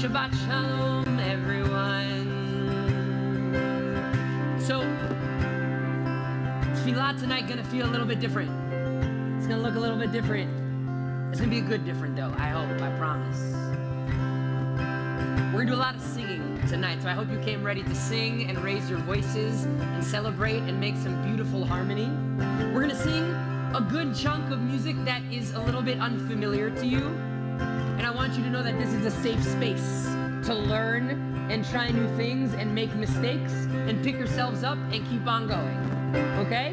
Shabbat Shalom, everyone. So, Tefillah tonight gonna feel a little bit different. It's gonna look a little bit different. It's gonna be a good different though, I hope, I promise. We're gonna do a lot of singing tonight, so I hope you came ready to sing and raise your voices and celebrate and make some beautiful harmony. We're gonna sing a good chunk of music that is a little bit unfamiliar to you. And I want you to know that this is a safe space to learn and try new things and make mistakes and pick yourselves up and keep on going. Okay?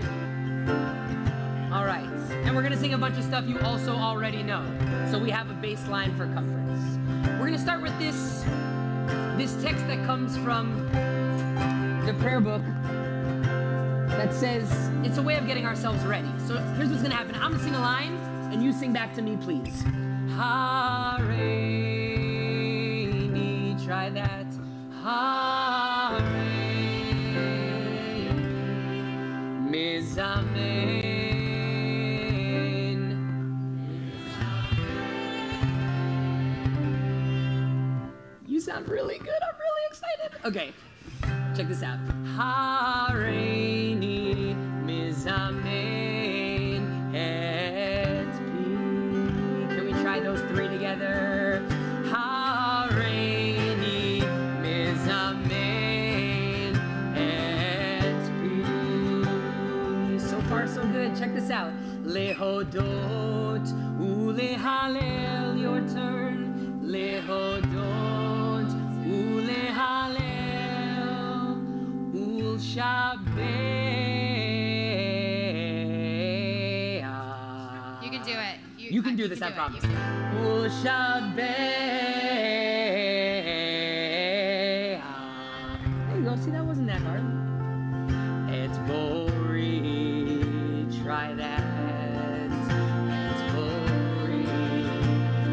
All right. And we're going to sing a bunch of stuff you also already know. So we have a baseline for comforts. We're going to start with this text that comes from the prayer book that says it's a way of getting ourselves ready. So here's what's going to happen. I'm going to sing a line and you sing back to me, please. Hareini, try that. Hareini, mizamen. You sound really good. I'm really excited. Okay, check this out. Hareini, mizamen, et pi. Can we try those three together? Hareini, mizamen, et pi. So far, so good. Check this out. Lehodot ulehalel, your turn. Lehodot ulehalel ulshabeach. You can do it. You can do this, I promise. Ulshabeach. There you go. See, that wasn't that hard. Et bori, try that. Et bori.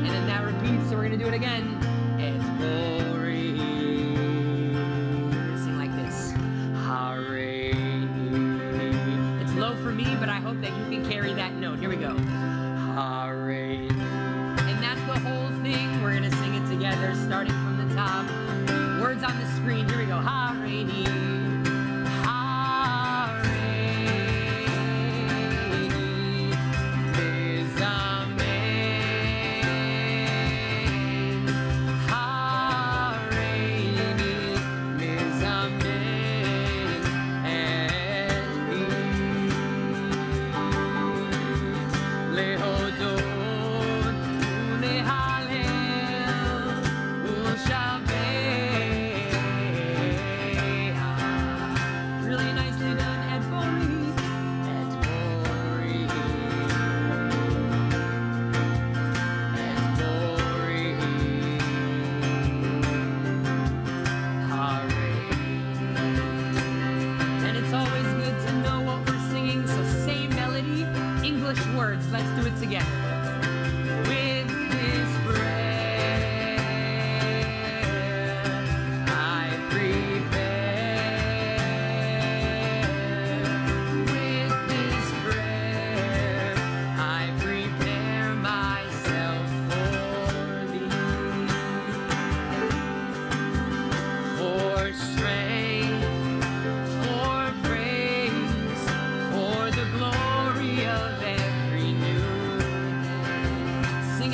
And then that repeats, so we're gonna do it again. Et bori. We're gonna sing like this. Hareini. It's low for me, but I hope that you can carry that note. Here we go. Hareini. And that's the whole thing. We're gonna sing it together, starting from the top. Words on the screen. Here we go. Hareini. Words, let's do it together. With this bread I prepare. With this bread I prepare myself for thee. For strength, for praise, for the glory of it. Sing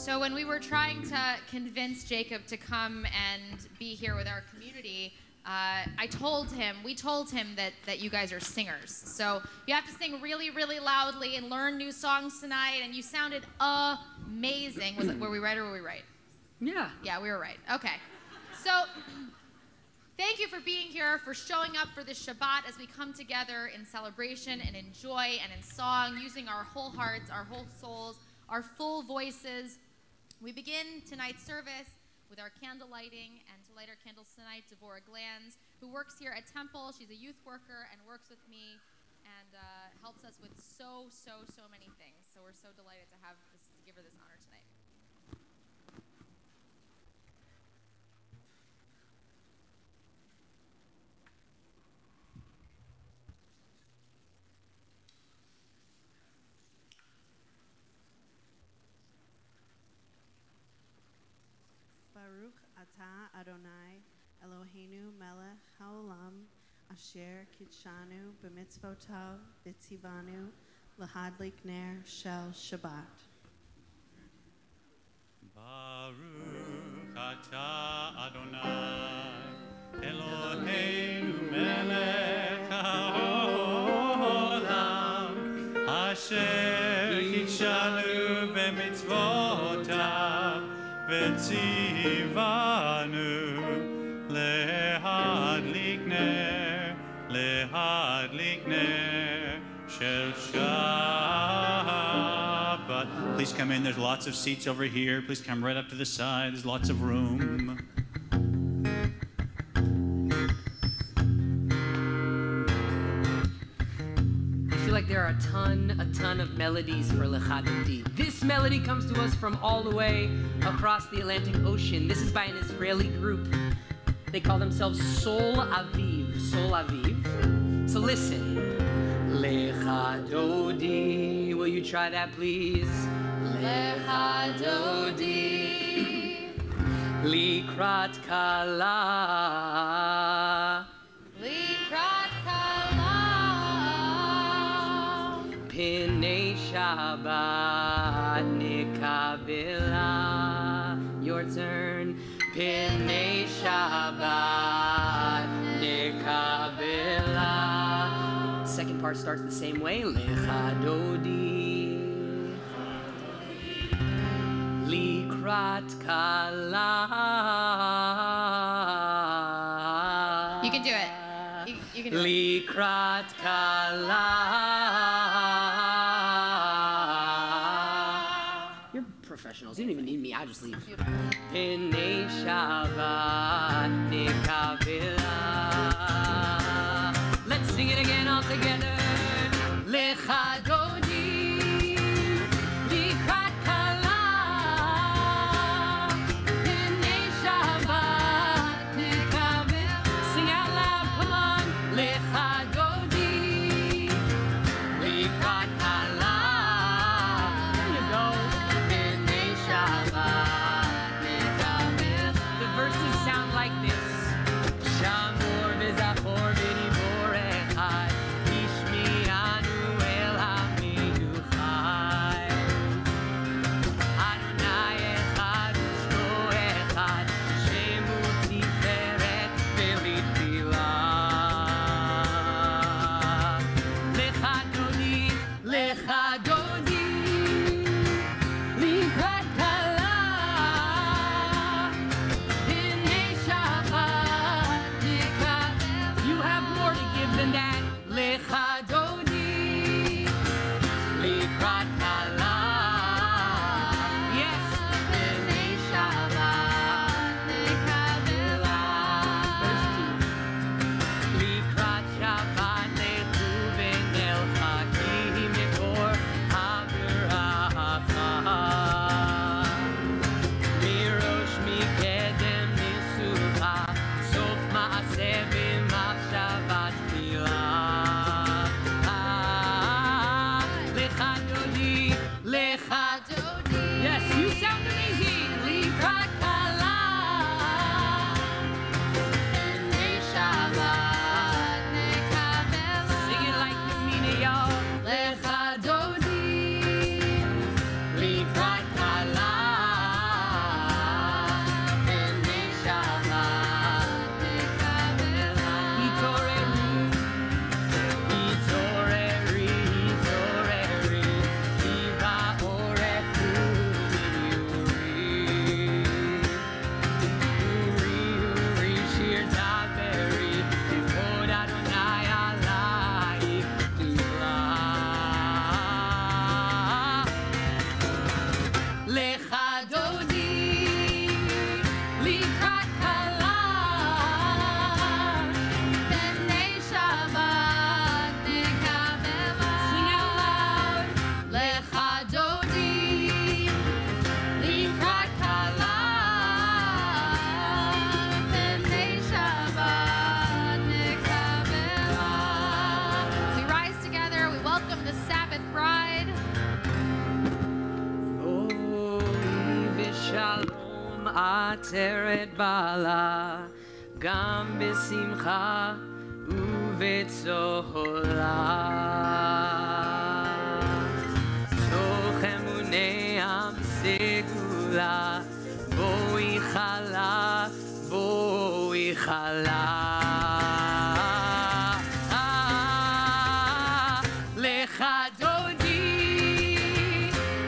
So when we were trying to convince Jacob to come and be here with our community, we told him that you guys are singers. So you have to sing really, really loudly and learn new songs tonight, and you sounded amazing. Were we right or were we right? Yeah. Yeah, we were right. Okay. So thank you for being here, for showing up for this Shabbat as we come together in celebration and in joy and in song, using our whole hearts, our whole souls, our full voices. We begin tonight's service with our candle lighting, and to light our candles tonight, Devorah Glanz, who works here at Temple. She's a youth worker and works with me and helps us with so many things. So we're so delighted to give her this honor tonight. Baruch atah Adonai Eloheinu melech haolam asher kitshanu b'mitzvotav v'tzivanu lahadlik ner shel Shabbat. Baruch atah Adonai Eloheinu melech haolam asher kitshanu b'mitzvotav v'tzivanu lehadlik ner shel Shabbat. Please come in. There's lots of seats over here. Please come right up to the side. There's lots of room. I feel like there are a ton of melodies for Lechadodi. This melody comes to us from all the way across the Atlantic Ocean. This is by an Israeli group. They call themselves Sol Aviv. Sol Aviv. So listen. Lechadodi. Will you try that, please? Lechadodi. Likrat Kala. Likrat Kala. Pinei Shabbat Nikabela. Your turn. Pinei Shabbat Nikabela. Second part starts the same way. Lechadodi. Likrat Kala. You can do it. You can do it. Likrat Kala. You're professionals. You don't even need me. I just leave. Pinei Shabbat Nikabela. Let's sing it again all together. Lechadodi. Likrat Kala. Pinei Shabbat Nikabela. Sing out loud. Come on. Lechadodi. Likrat Kala. There you go. Pinei Shabbat Nikabela. The verses sound like this. Shamor v'zachor v'dibor echad. Ishmi'anu el ha'aminu chai. Adonai echad u'shmo echad. Shemu tiferet v'litfilah. Lechadodi, lechadodi. Likrat Kala. Pinei Shabbat Nikabela. You have more to give than that. Lechadodi. Likrat Kala. Yes. Pinei Shabbat Nikabela. Verse 2. Likrat Shabbat lechu v'nel chakim mikor ha'beracha. Mirosh mikedem nisucha, sof ma'aseh b'machshavat tfilah. Lechadodi, lechadodi. Yes, you sound amazing. Likrat Kala. Pinei Shabbat Nikabela. Sing it like you mean it, y'all. Lechadodi. Likrat Kala. Lecha Dodi, Likrat Kala, B'nei Shabbat Nekabela. Sing out loud. Lecha Dodi, Likrat Kala, B'nei Shabbat Nekabela. We rise together. We welcome the Sabbath bride. Shalom ateret bala, gam besimcha uvetzola. Toch emunei am segula, boi chala, boi chala. Lecha Dodi,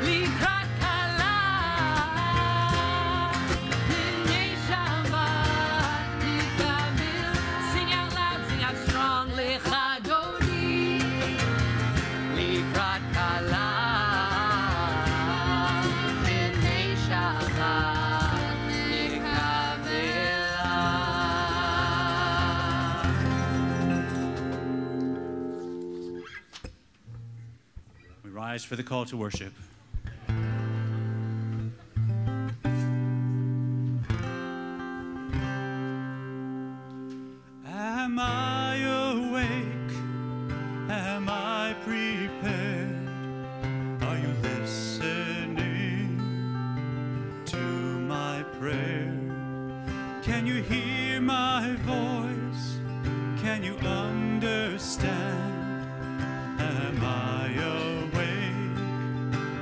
Likrat Kala, B'nei Shabbat Nikabel. Sing out loud, sing out strong. Lecha Dodi, Likrat Kala, B'nei Shabbat Nikabela. We rise for the call to worship. Am I awake? Am I prepared? Are you listening to my prayer? Can you hear my voice? Can you understand? Am I awake?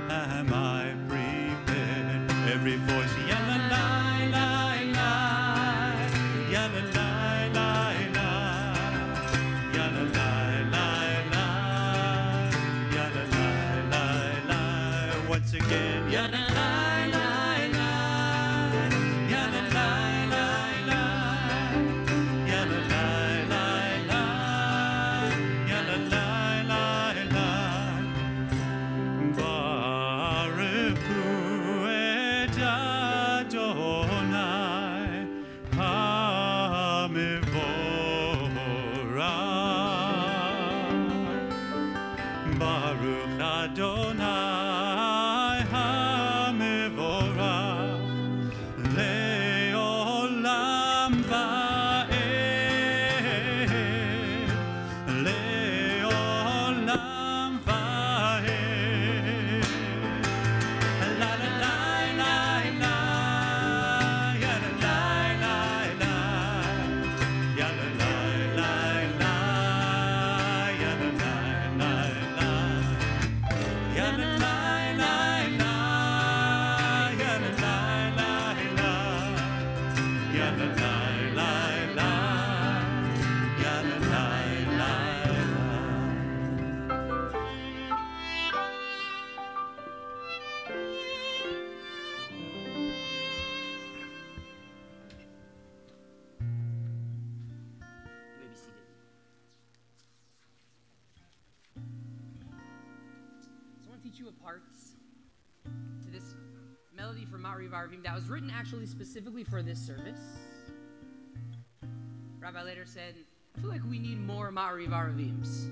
Am I prepared? Every voice, ya la la la la, ya la la la la, ya la la la la, ya la la la la. Once again, ya la la la la, ya la la la la, ya la la la la, ya la la la la. Baruch hu et Adonai HaMevorach. Baruch Adonai HaMevorach le'olam va'ed, le'olam va'ed. La la la la la, ya la la la la, ya la la la la, ya la la la la, ya la la la la, ya la la la la, ya la la la la, ya la la la. May be seated. So I want to teach you a part to this melody from Ma'ariv Arvim that was written actually specifically for this service. Rabbi later said, I feel like we need more Ma'ariv Arvims.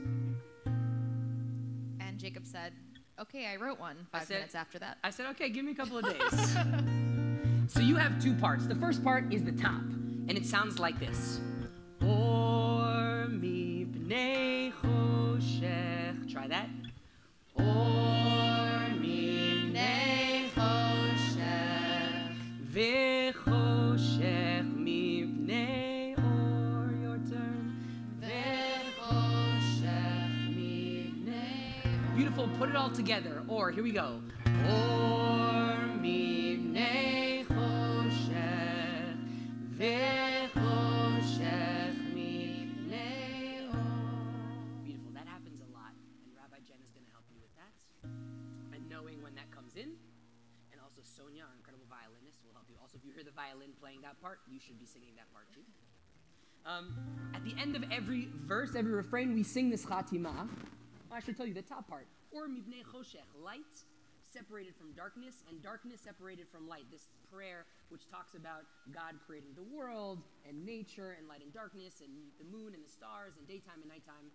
And Jacob said, okay, I wrote one 5 said- minutes after that. I said, okay, give me a couple of days. So you have two parts. The first part is the top, and it sounds like this. Or mi b'nei choshech. Try that. Or mi b'nei choshech, v'choshech mi b'nei or. Your turn. V'choshech mi b'nei or. Beautiful. Put it all together. Or. Here we go. Or mi b'nei choshech, v'choshech mi b'nei or. Beautiful. That happens a lot, and Rabbi Jen is going to help you with that. And knowing when that comes in, and also Sonia, our incredible violinist, will help you. Also, if you hear the violin playing that part, you should be singing that part too. At the end of every verse, every refrain, we sing this Chatima. Oh, I should tell you the top part. Or mibnei choshech, light separated from darkness and darkness separated from light. This prayer which talks about God creating the world and nature and light and darkness and the moon and the stars and daytime and nighttime.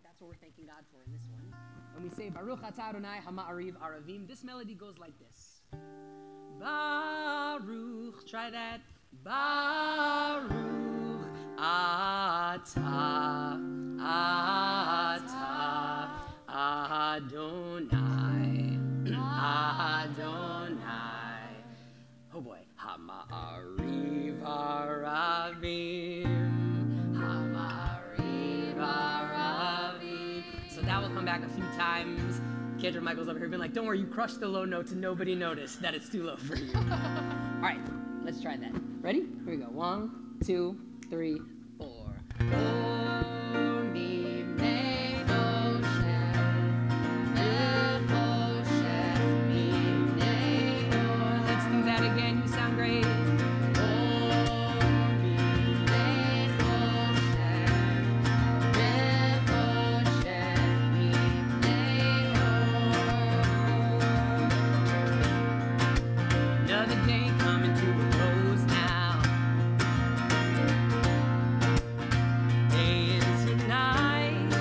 That's what we're thanking God for in this one. When we say Baruch Atah Adonai Hama'ariv Aravim, this melody goes like this. Baruch, try that. Baruch Atah Adonai Adonai. Oh boy. Hama'ariv Aravim Hama'ariv Aravim. So that will come back a few times. Kendra Michael's over here being like, don't worry, you crushed the low notes and nobody noticed that it's too low for you. All right, let's try that. Ready? Here we go. 1, 2, 3, 4. Let's do that again. You sound great. Another day coming to a close now. Day into night.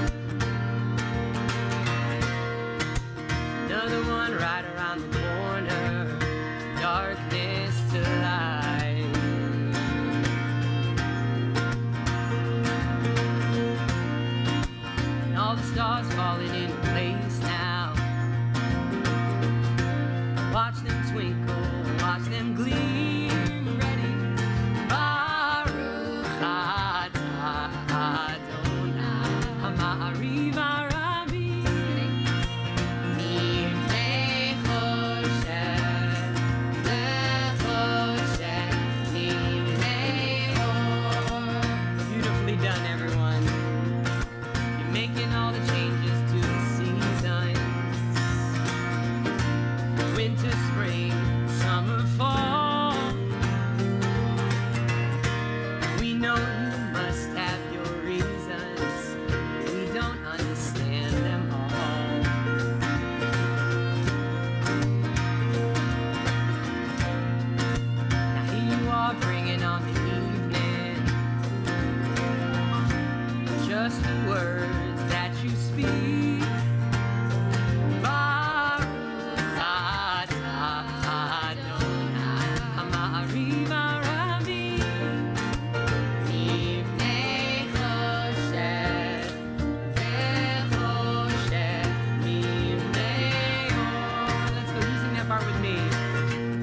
Another one right around the corner. Darkness to light. And all the stars falling into place now. Watch them twinkle, watch them gleam. Ready? Baruch Atah Adonai Hama'ariv Aravim Mipnei Choshech Lechoshech Mipnei Or. Beautifully done, everyone. You're making all the changes to the seasons. Winter, spring, summer, fall. We know you must have your reasons. We don't understand them all. Now here you are bringing on the evening. Just the words that you speak. Baruch Atah Adonai Hama'ariv Aravim Mipnei Choshech Lechoshech Mipnei Or. Let's go, you sing that part with me.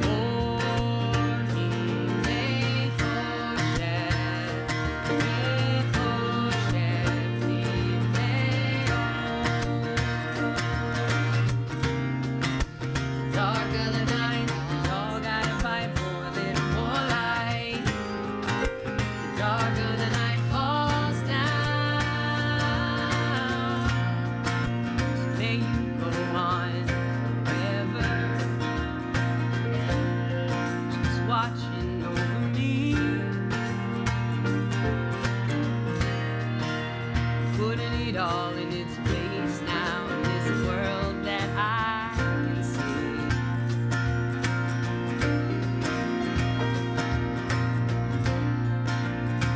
Or Mipnei Choshech Lechoshech Mipnei Or. Dark of the night, we all gotta fight for a little more light. The dark of the night falls down. So may you go on forever, just watching over me, putting it all in its place now in this world that I can see.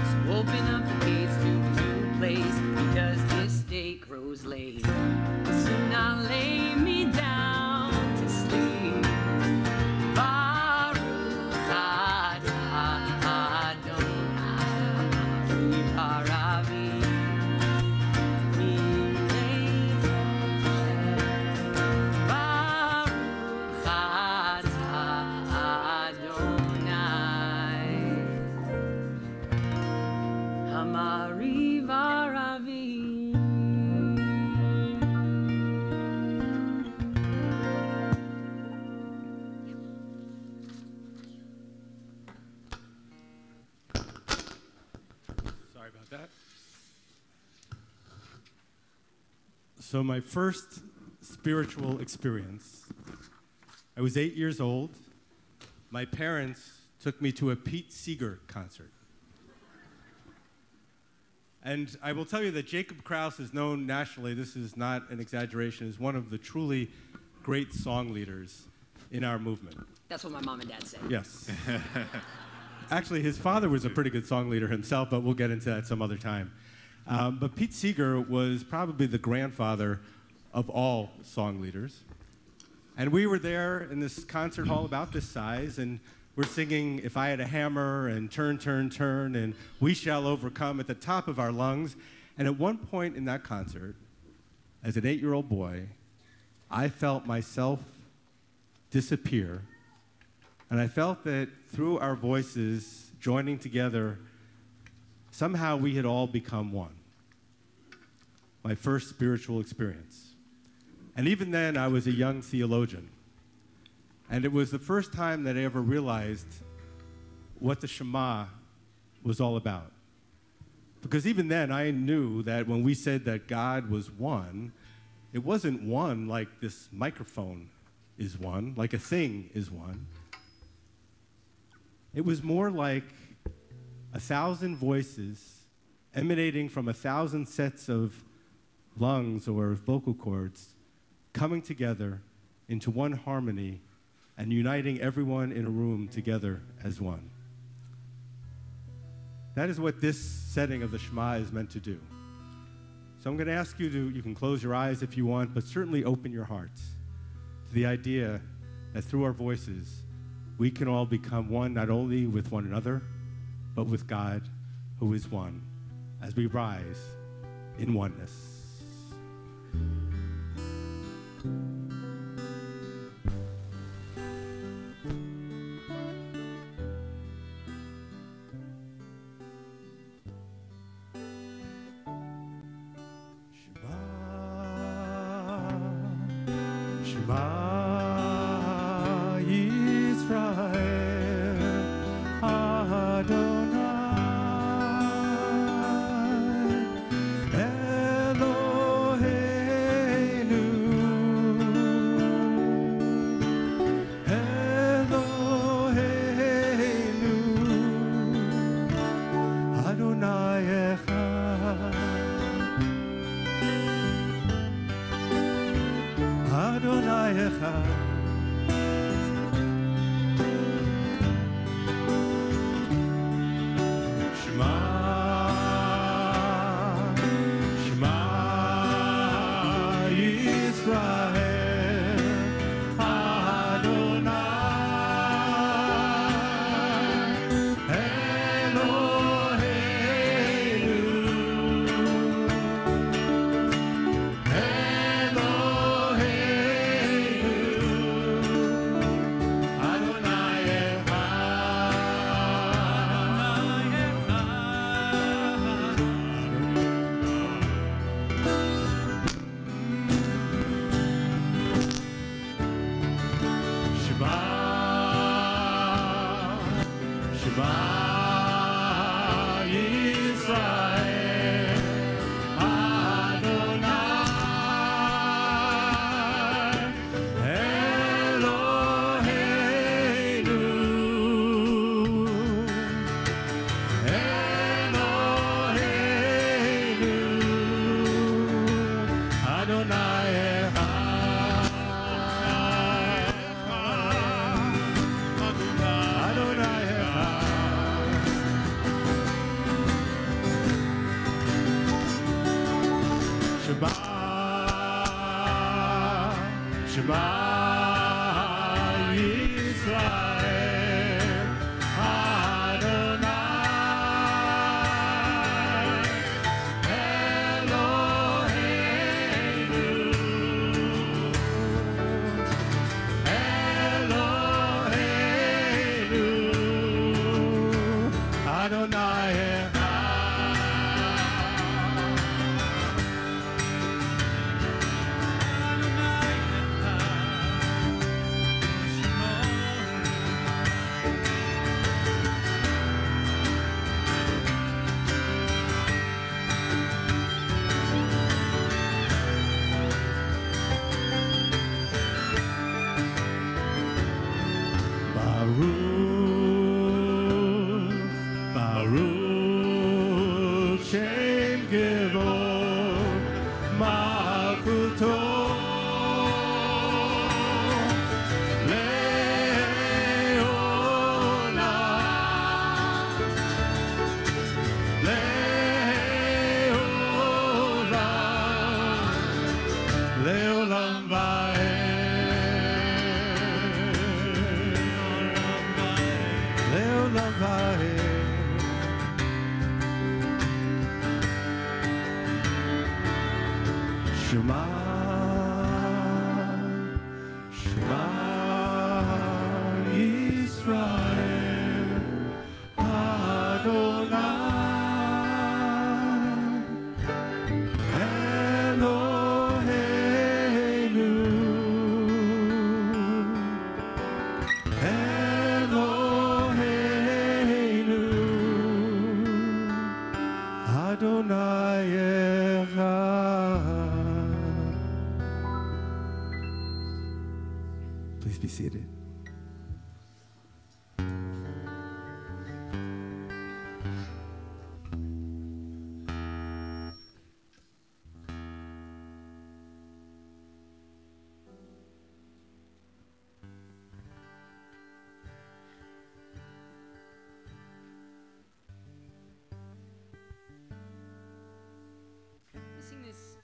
So open up the gates to a new place, because this day grows late. Soon I'll lay me down to sleep. Baruch Atah Adonai Hama'ariv Aravim Mipnei Choshech. Baruch Atah Adonai Hama'ariv Aravim. Sorry about that. So my first spiritual experience, I was 8 years old. My parents took me to a Pete Seeger concert. And I will tell you that Jacob Krause is known nationally, this is not an exaggeration, as one of the truly great song leaders in our movement. That's what my mom and dad say. Yes. Actually, his father was a pretty good song leader himself, but we'll get into that some other time. But Pete Seeger was probably the grandfather of all song leaders. And we were there in this concert hall about this size, and we're singing If I Had a Hammer and Turn, Turn, Turn, and We Shall Overcome at the top of our lungs. And at one point in that concert, as an 8-year-old boy, I felt myself disappear. And I felt that through our voices joining together, somehow we had all become one. My first spiritual experience. And even then, I was a young theologian. And it was the first time that I ever realized what the Shema was all about. Because even then, I knew that when we said that God was one, it wasn't one like this microphone is one, like a thing is one. It was more like 1,000 voices emanating from 1,000 sets of lungs or vocal cords coming together into one harmony and uniting everyone in a room together as one. That is what this setting of the Shema is meant to do. So I'm going to ask you to, you can close your eyes if you want, but certainly open your hearts to the idea that through our voices, we can all become one, not only with one another, but with God, who is one, as we rise in oneness. Shema, Shema Yisrael, Adonai, Eloheinu, Eloheinu, Adonai Echad. Please be seated. We sing this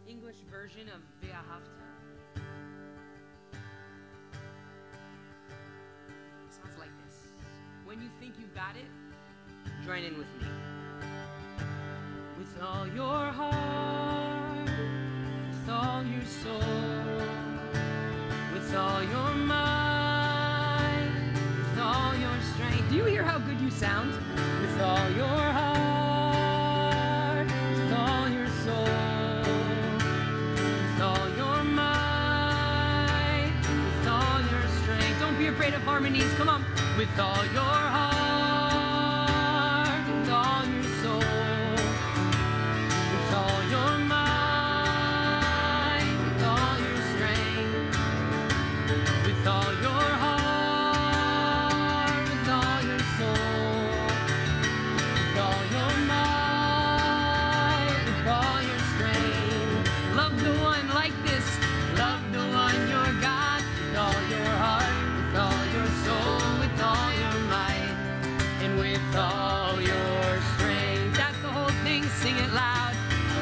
English version of Ve'ahavta. It sounds like this. When you think you've got it, join in with me. With all your heart, with all your soul, with all your mind, with all your strength. Do you hear how good you sound? With all your heart, with all your soul, with all your might, with all your strength. Don't be afraid of harmonies. Come on. With all your heart, with all your soul, with all your might, with all your strength, with all your heart, with all your soul, with all your might, with all your strength. Love the one like this. Love the one, your God, with all your heart, with all your soul, with all your might, and with all your strength. That's the whole thing. Sing it loud.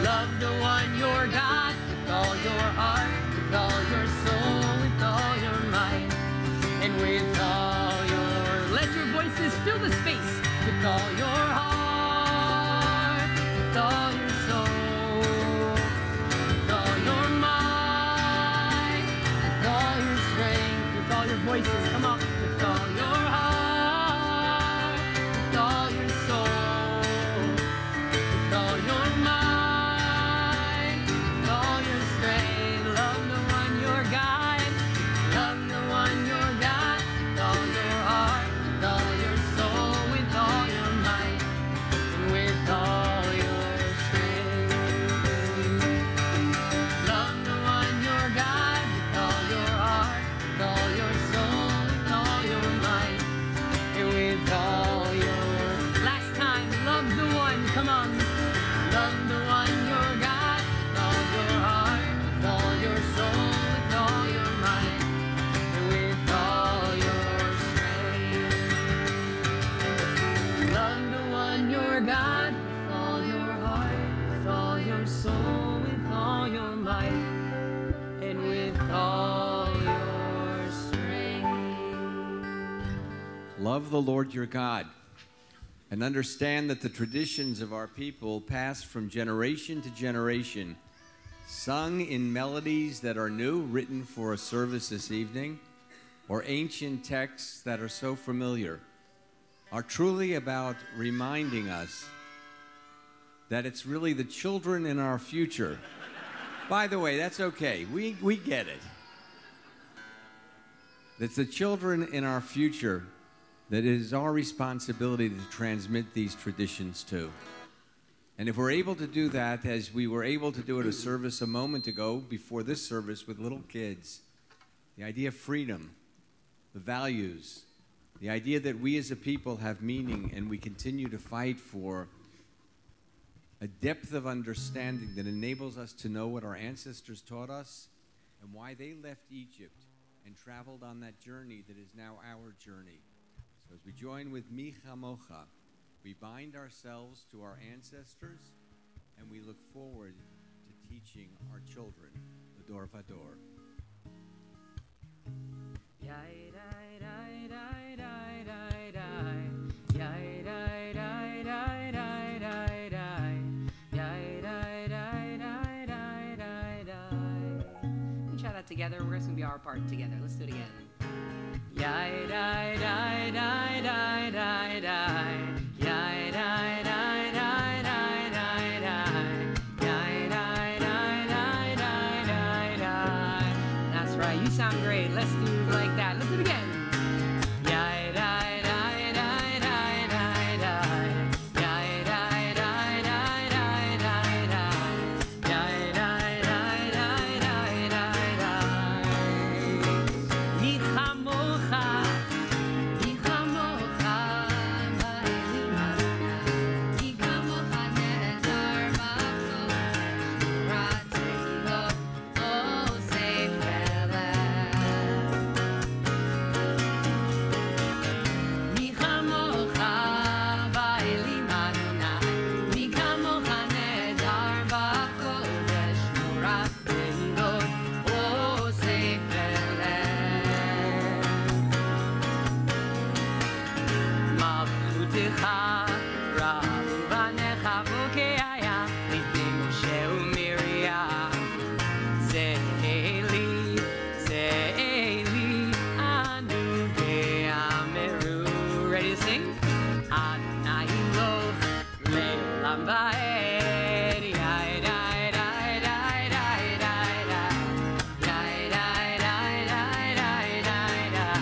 Love the one, your God, with all your heart, with all your soul, with all your might, and with all your... Let your voices fill the space. With all your heart, with all your soul, with all your might, with all your strength, with all your voices. Come on. With all your heart, with all your soul, with all your might, with all your strength. Love the one, your God. Love the one, your God. With all your heart, with all your soul, with all your might, and with all your strength. Love the one, your God. With all your heart, with all your soul, with all your might, and with all your... Last time, love the one. Come on. Love the one, your God. With all your heart, with all your soul, with all your might, and with all your strength. Love the one, your God. With all your heart, with all your soul, with all your might, and with all your strength. Love the Lord your God and understand that the traditions of our people pass from generation to generation, sung in melodies that are new, written for a service this evening, or ancient texts that are so familiar, are truly about reminding us that it's really the children in our future. By the way, that's okay. We get it. It's the children in our future that it is our responsibility to transmit these traditions to. And if we're able to do that, as we were able to do at a service a moment ago before this service with little kids, the idea of freedom, the values, the idea that we as a people have meaning and we continue to fight for a depth of understanding that enables us to know what our ancestors taught us and why they left Egypt and traveled on that journey that is now our journey. So as we join with Mi Chamocha, we bind ourselves to our ancestors and we look forward to teaching our children, the Dor Vador. Yai, dai, dai, dai, dai, dai, dai. together. We're just gonna be our part together. Let's do it again. Yai dai dai dai dai dai dai. Yai dai dai dai dai dai dai. Yai dai dai dai dai dai dai. That's right. You sound great. Let's do it like that. Let's do it again. Yai dai dai dai dai dai dai. Yai dai dai dai dai dai dai. Yai dai dai dai dai dai dai. Mi chamocha, mi chamocha, ba'elima. Mi chamocha nedar b'chol ratei lo osef Mi chamocha ba'elima Adonai. Mi chamocha nedar b'chodesh ratei lo osef Malchutecha rabu banecha v'keaya lifnei Moshe u'Miriam. Ze'eli, ze'eli, anu ve'ameru. Ready to sing? Adonai loch le'olam va'ed. Yai dai dai dai dai dai dai. Yai dai dai dai dai dai dai.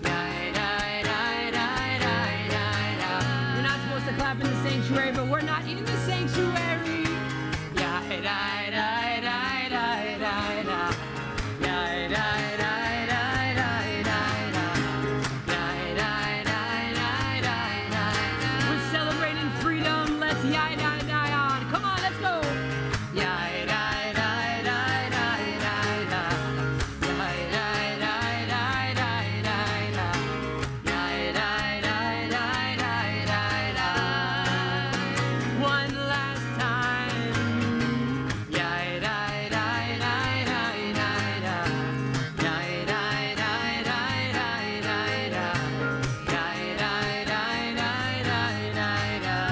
Yai dai dai dai dai dai dai. We're not supposed to clap in the sanctuary, but we're not in the sanctuary. Yai dai dai dai dai dai dai. Yai dai dai dai dai dai dai. Yai dai dai dai dai dai. We're celebrating freedom. Let's yai dai dai on. Come on, let's go. Yai dai dai dai dai dai dai. Yai dai dai dai dai dai dai. Yai dai dai dai dai dai dai. One last time. Yai dai dai dai dai dai dai. Yai dai dai dai dai dai dai. Yai dai dai dai dai dai dai.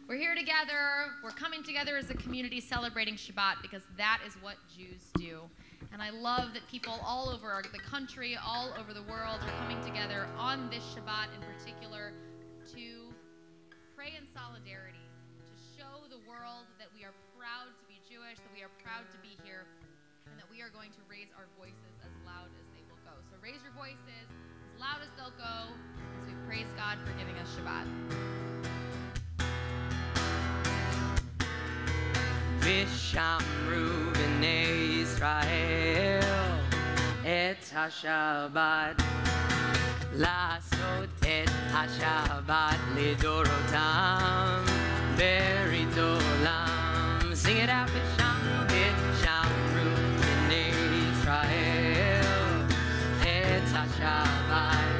We're here together. We're coming together as a community celebrating Shabbat because that is what Jews do. And I love that people all over the country, all over the world are coming together on this Shabbat in particular to pray in solidarity, to show the world that we are proud to be Jewish, that we are proud to be here, and that we are going to raise our voices as loud as they will go. So raise your voices as loud as they'll go as we praise God for giving us Shabbat. Vishamru b'nei Yisrael et HaShabbat Lasot et HaShabbat lidorotam Berit olam. Sing it out. Vishamru b'nei Yisrael et HaShabbat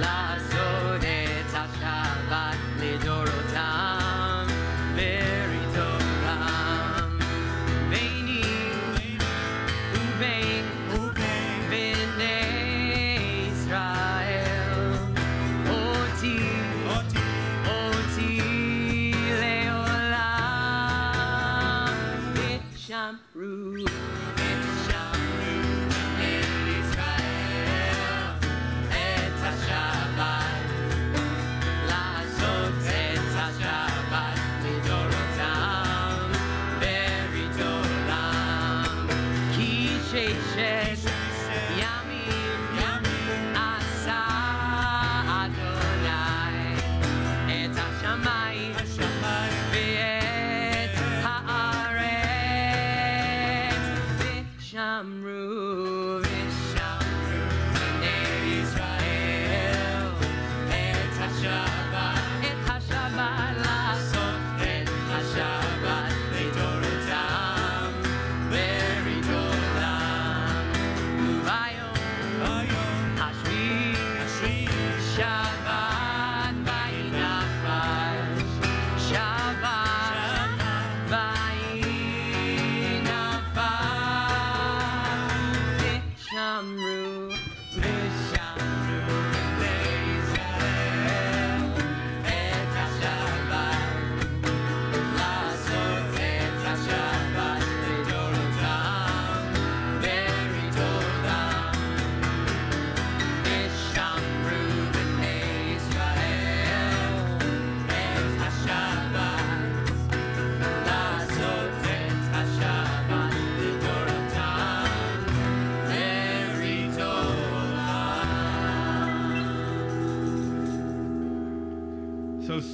Lasot et HaShabbat lidorotam Berit olam. Veini uvein b'nei Israel oti leolam. Vishamru b'nei Israel et HaShabbat Lasot et HaShabbat lidorotam Berit olam. Ki sheshet yamim asa Adonai et hashamayim ve'et haaretz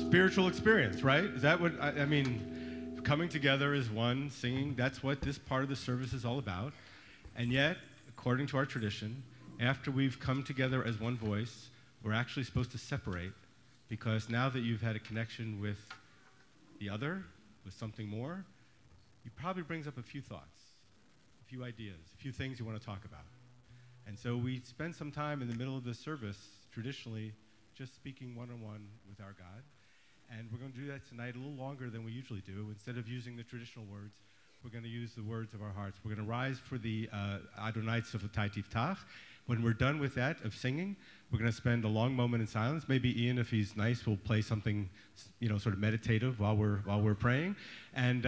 spiritual experience, right? Is that what, I mean, coming together as one, singing, that's what this part of the service is all about. And yet, according to our tradition, after we've come together as one voice, we're actually supposed to separate, because now that you've had a connection with the other, with something more, it probably brings up a few thoughts, a few ideas, a few things you want to talk about. And so we spend some time in the middle of the service, traditionally, just speaking one-on-one with our God. And we're going to do that tonight a little longer than we usually do. Instead of using the traditional words, we're going to use the words of our hearts. We're going to rise for the Adonai Tzavatai Tiftach. When we're done with that, of singing, we're going to spend a long moment in silence. Maybe Ian, if he's nice, will play something, sort of meditative while we're praying. And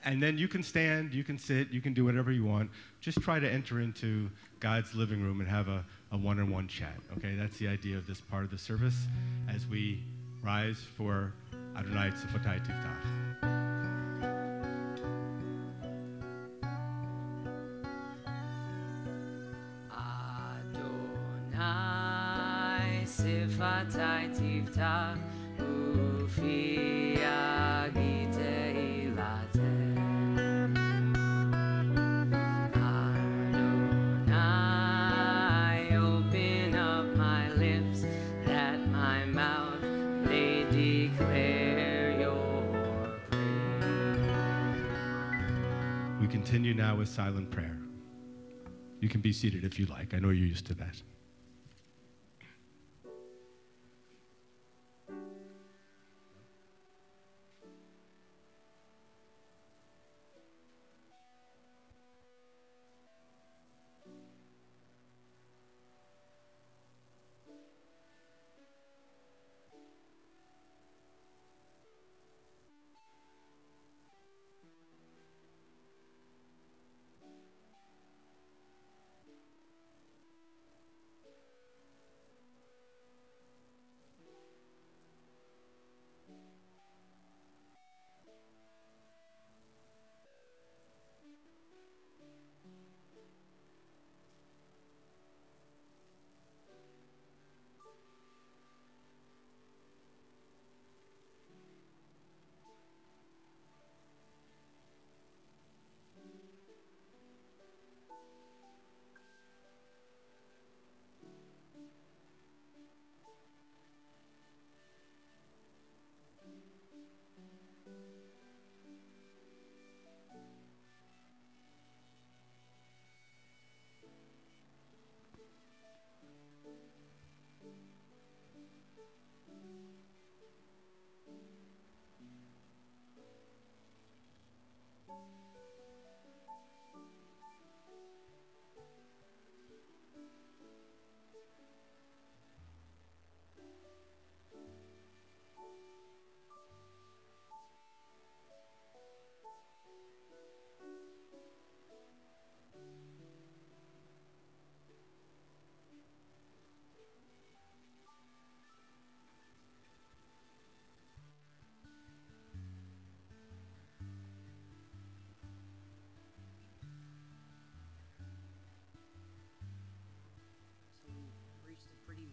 then you can stand, you can sit, you can do whatever you want. Just try to enter into God's living room and have a one-on-one chat. Okay, that's the idea of this part of the service as we rise for Adonai Tzavatai Tiftach. Adonai Sifatai Tiftach Ufi Yagi Tehillateh. Adonai, open up my lips that my mouth may declare your praise. We continue now with silent prayer. You can be seated if you like. I know you're used to that.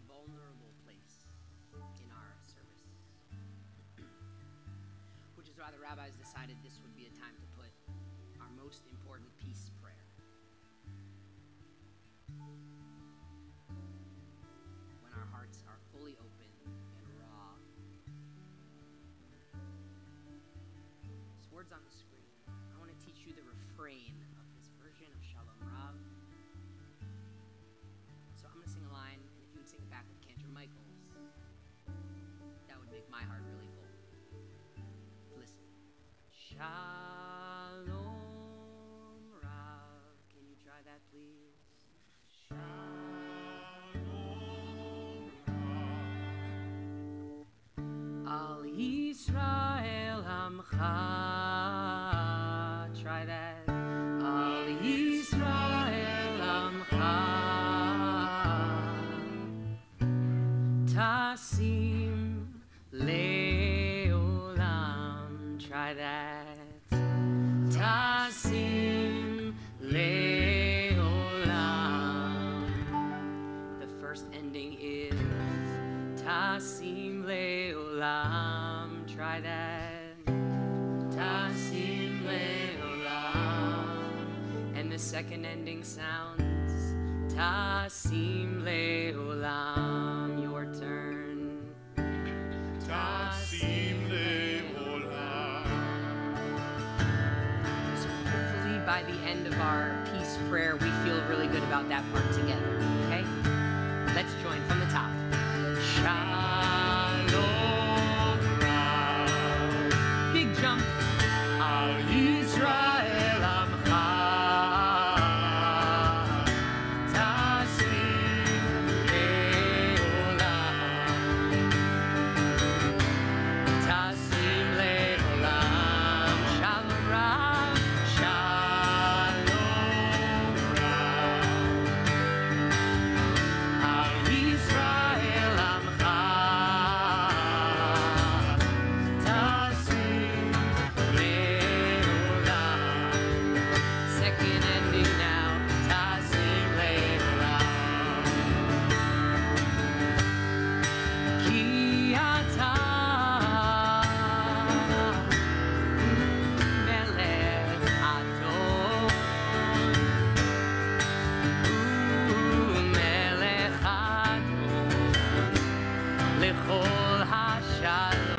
Vulnerable place in our service, which is why the rabbis decided this would be a time to put our most important peace prayer. When our hearts are fully open and raw. This word's on the screen. I want to teach you the refrain of this version of Shalom Rav. So I'm going to sing a line, and if you would sing it back with Cantor Michaels, that would make my heart really full. Listen. Shalom Rav. Can you try that, please? Shalom Rav. Al Yisrael Amcha. Try that. Al Yisrael Amcha. Tasim leolam. Try that. Tasim leolam. The first ending is Tasim leolam. second ending sounds. Tasim le'olam, your turn. Tasim le'olam. So hopefully by the end of our peace prayer, we feel really good about that part together, okay? Let's join from the top. Shalom Rav. Big jump. Al Yisrael Amcha. Tasim le'olam. Tasim le'olam. Shalom Rav. Shalom Rav. Al Yisrael Amcha. Tasim le'olam. Second ending now. Tasim le'olam. Ki ata melech adon. Melech adon. Lechol hashalom.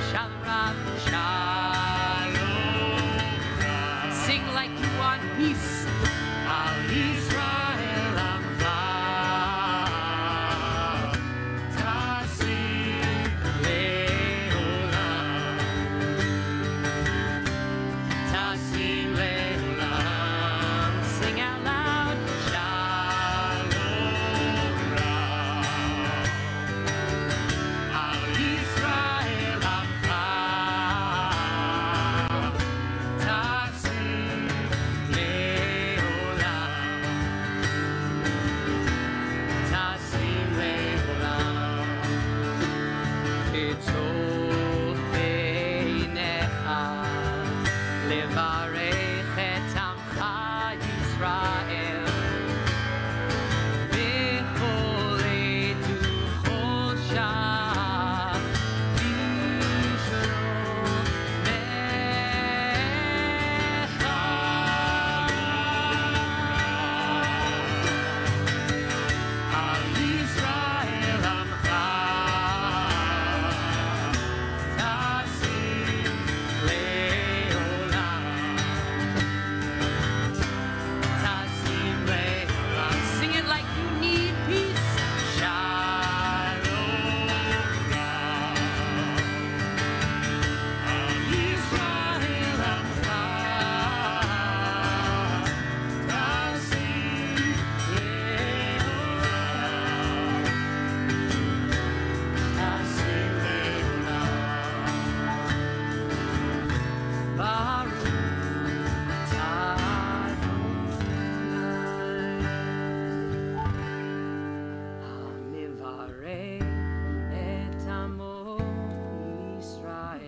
Shalom Rav. Shalom Rav. Sing like you want peace. Al Yisrael Amcha. Tasim le'olam. Tasim le'olam. Sing out loud. Shalom Rav. Al Yisrael Amcha. Tasim le'olam. Tasim le'olam. Ketzov beinecha levarech et amcha Yisrael. Bechol עת ובכל שעה בשלומך. Al Yisrael Amcha. Tasim le'olam. Tasim le'olam. Sing it like you need peace. Shalom Rav. Al Yisrael Amcha. Tasim le'olam. Tasim le'olam. Baruch Hamivarech et amo Yisrael.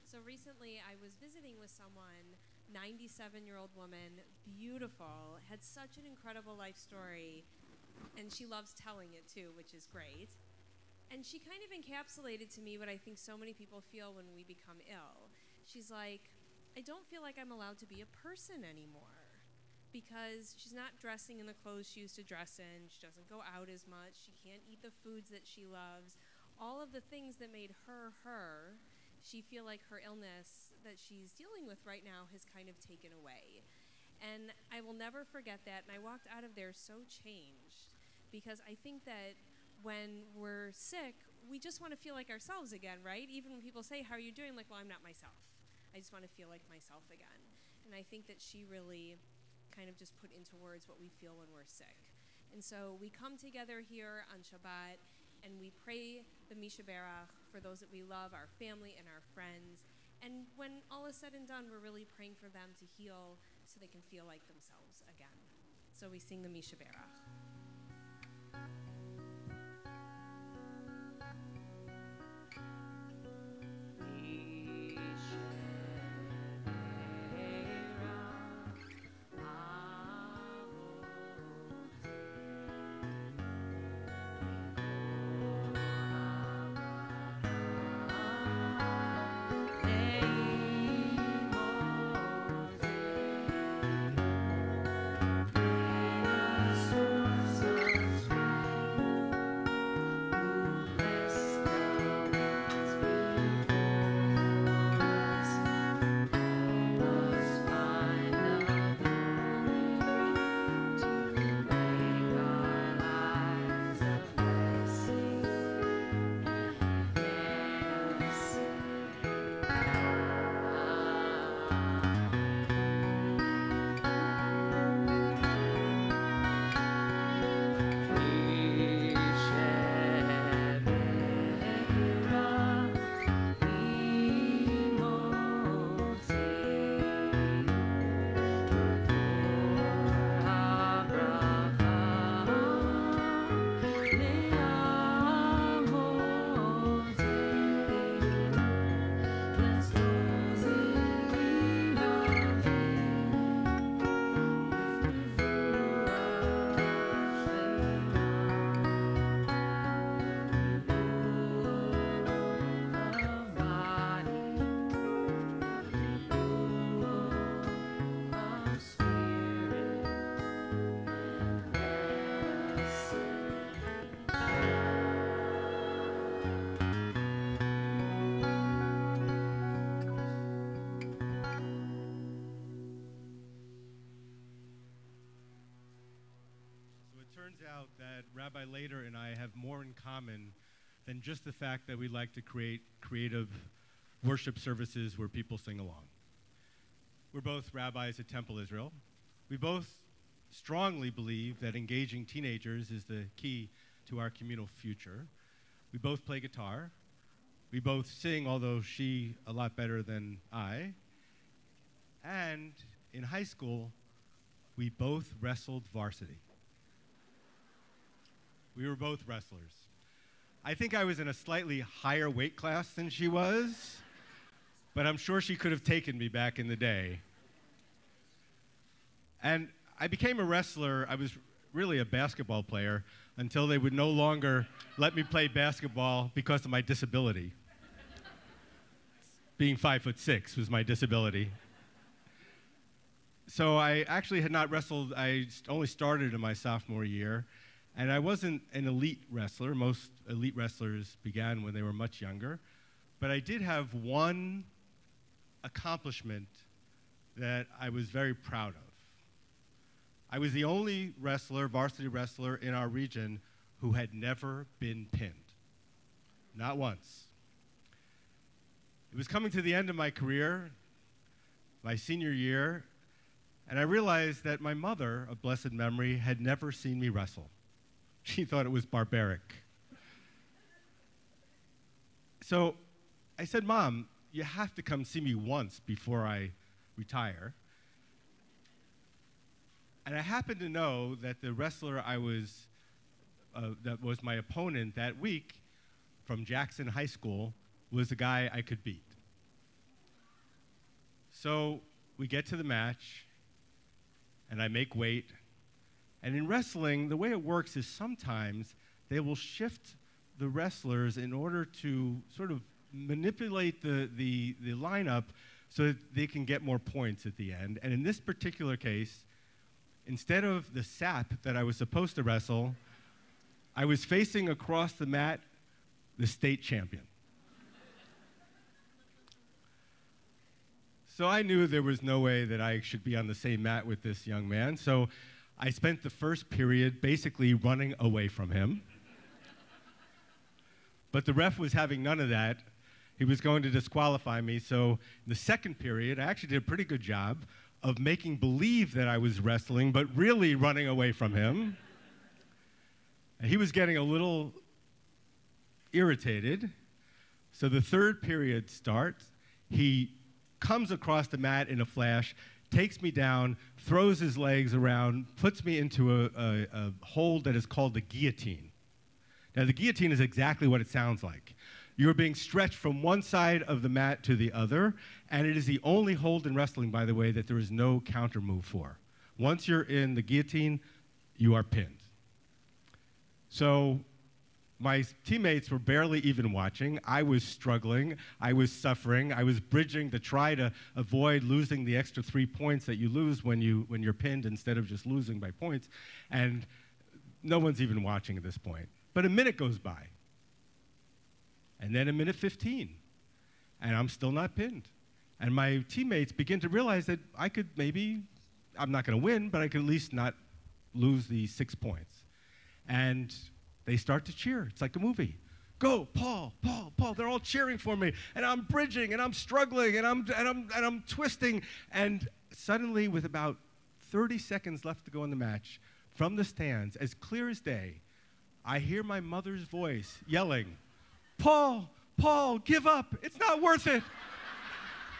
So recently I was visiting with someone, 97-year-old woman, beautiful, had such an incredible life story, and she loves telling it too, which is great. And she kind of encapsulated to me what I think so many people feel when we become ill. She's like, I don't feel like I'm allowed to be a person anymore, because she's not dressing in the clothes she used to dress in, she doesn't go out as much, she can't eat the foods that she loves. All of the things that made her her, she feel like her illness that she's dealing with right now has kind of taken away. And I will never forget that, and I walked out of there so changed, because I think that when we're sick, we just want to feel like ourselves again, right? Even when people say, how are you doing? I'm like, well, I'm not myself. I just want to feel like myself again. And I think that she really kind of just put into words what we feel when we're sick. And so we come together here on Shabbat, and we pray the Misha Berach for those that we love, our family and our friends. And when all is said and done, we're really praying for them to heal so they can feel like themselves again. So we sing the Misha Berach. Later and I have more in common than just the fact that we like to create creative worship services where people sing along. We're both rabbis at Temple Israel. We both strongly believe that engaging teenagers is the key to our communal future. We both play guitar. We both sing, although she a lot better than I. And in high school, we both wrestled varsity. We were both wrestlers. I think I was in a slightly higher weight class than she was, but I'm sure she could have taken me back in the day. And I became a wrestler. I was really a basketball player until they would no longer let me play basketball because of my disability. Being 5'6" was my disability. So I actually had not wrestled. I only started in my sophomore year. And I wasn't an elite wrestler. Most elite wrestlers began when they were much younger. But I did have one accomplishment that I was very proud of. I was the only wrestler, varsity wrestler in our region who had never been pinned. Not once. It was coming to the end of my career, my senior year, and I realized that my mother, of blessed memory, had never seen me wrestle. She thought it was barbaric. So I said, Mom, you have to come see me once before I retire. And I happened to know that the wrestler that was my opponent that week from Jackson High School was a guy I could beat. So we get to the match, and I make weight. And in wrestling, the way it works is sometimes they will shift the wrestlers in order to sort of manipulate the lineup so that they can get more points at the end. And in this particular case, instead of the sap that I was supposed to wrestle, I was facing across the mat the state champion. So I knew there was no way that I should be on the same mat with this young man. So I spent the first period basically running away from him. But the ref was having none of that. He was going to disqualify me. So in the second period, I actually did a pretty good job of making believe that I was wrestling, but really running away from him. And he was getting a little irritated. So the third period starts. He comes across the mat in a flash, takes me down, throws his legs around, puts me into a hold that is called the guillotine. Now, the guillotine is exactly what it sounds like. You're being stretched from one side of the mat to the other, and it is the only hold in wrestling, by the way, that there is no counter move for. Once you're in the guillotine, you are pinned. So my teammates were barely even watching. I was struggling. I was suffering. I was bridging to try to avoid losing the extra 3 points that you lose when you're pinned instead of just losing by points. And no one's even watching at this point. But a minute goes by. And then a minute 15. And I'm still not pinned. And my teammates begin to realize that I could maybe, I'm not going to win, but I could at least not lose the 6 points. And they start to cheer. It's like a movie. Go, Paul, Paul, Paul. They're all cheering for me. And I'm bridging, and I'm struggling, and I'm twisting. And suddenly, with about 30 seconds left to go in the match, from the stands, as clear as day, I hear my mother's voice yelling, Paul, Paul, give up. It's not worth it.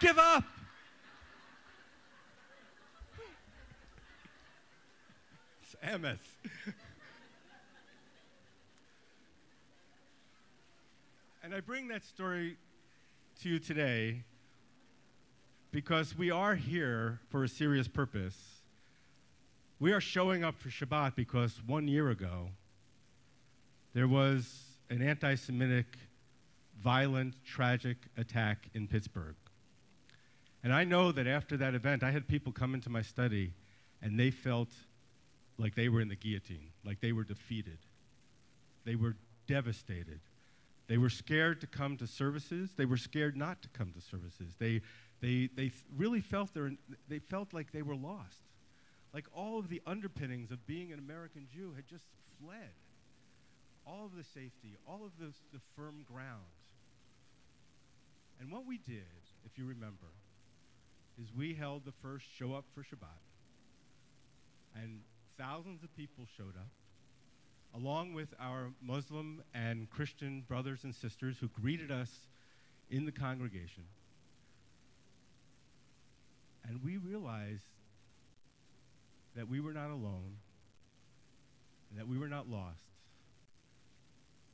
Give up. It's MS. And I bring that story to you today because we are here for a serious purpose. We are showing up for Shabbat because 1 year ago, there was an anti-Semitic, violent, tragic attack in Pittsburgh. And I know that after that event, I had people come into my study, and they felt like they were in the guillotine, like they were defeated. They were devastated. They were scared to come to services. They were scared not to come to services. They really felt they felt like they were lost. Like all of the underpinnings of being an American Jew had just fled. all of the safety, all of the firm ground. And what we did, if you remember, is we held the first Show Up for Shabbat. And thousands of people showed up, along with our Muslim and Christian brothers and sisters who greeted us in the congregation. And we realized that we were not alone, and that we were not lost,